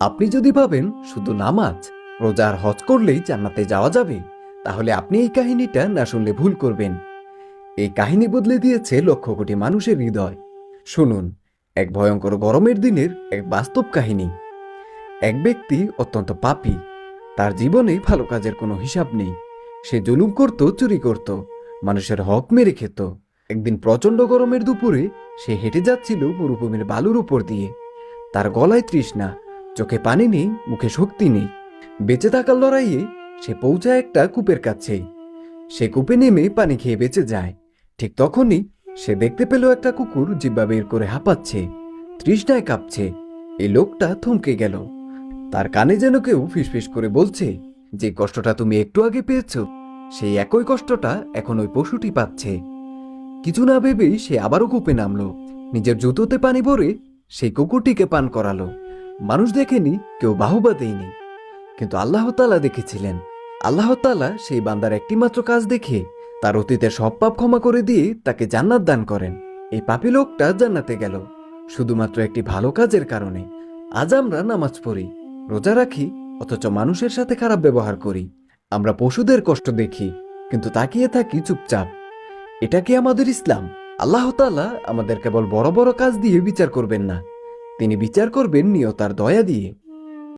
আপনি যদি ভাবেন শুধু নামাজ, রোজা আর হজ করলেই জান্নাতে যাওয়া যাবে, তাহলে আপনি এই কাহিনীটা না শুনলে ভুল করবেন। এই কাহিনী বদলে দিয়েছে লক্ষ কোটি মানুষের হৃদয়। শুনুন, এক ভয়ঙ্কর গরমের দিনের এক বাস্তব কাহিনী। এক ব্যক্তি অত্যন্ত পাপী। তার জীবনে ভালো কাজের কোনো হিসাব নেই। সে জুলুম করত, চুরি করত, মানুষের হক মেরে খেত। একদিন প্রচণ্ড গরমের দুপুরে সে হেঁটে যাচ্ছিল মরুভূমির বালুর উপর দিয়ে। তার গলায় তৃষ্ণা, চোখে পানি নেই, মুখে শক্তি নেই। বেঁচে থাকার লড়াইয়ে সে পৌঁছায় একটা কূপের কাছে। সে কূপে নেমে পানি খেয়ে বেঁচে যায়। ঠিক তখনই সে দেখতে পেল একটা কুকুর জিহ্বা বের করে হাঁপাচ্ছে, তৃষ্ণায় কাঁপছে। এই লোকটা থমকে গেল। তার কানে যেন কেউ ফিসফিস করে বলছে, যে কষ্টটা তুমি একটু আগে পেয়েছ, সেই একই কষ্টটা এখন ওই পশুটি পাচ্ছে। কিছু না ভেবেই সে আবারও কূপে নামলো। নিজের জুতোতে পানি ভরে সেই কুকুরটিকে পান করালো। মানুষ দেখেনি, কেউ বাহবা দেয়নি, কিন্তু আল্লাহ তাআলা দেখেছিলেন। আল্লাহ তাআলা সেই বান্দার একটিমাত্র কাজ দেখে তার অতীতের সব পাপ ক্ষমা করে দিয়ে তাকে জান্নাত দান করেন। এই পাপী লোকটা জান্নাতে গেল শুধুমাত্র একটি ভালো কাজের কারণে। আজ আমরা নামাজ পড়ি, রোজা রাখি, অথচ মানুষের সাথে খারাপ ব্যবহার করি। আমরা পশুদের কষ্ট দেখি, কিন্তু তাকিয়ে থাকি চুপচাপ। এটা কি আমাদের ইসলাম? আল্লাহ তাআলা আমাদের কেবল বড় বড় কাজ দিয়ে বিচার করবেন না, তিনি বিচার করবেন নিয়ত আর দয়া দিয়ে।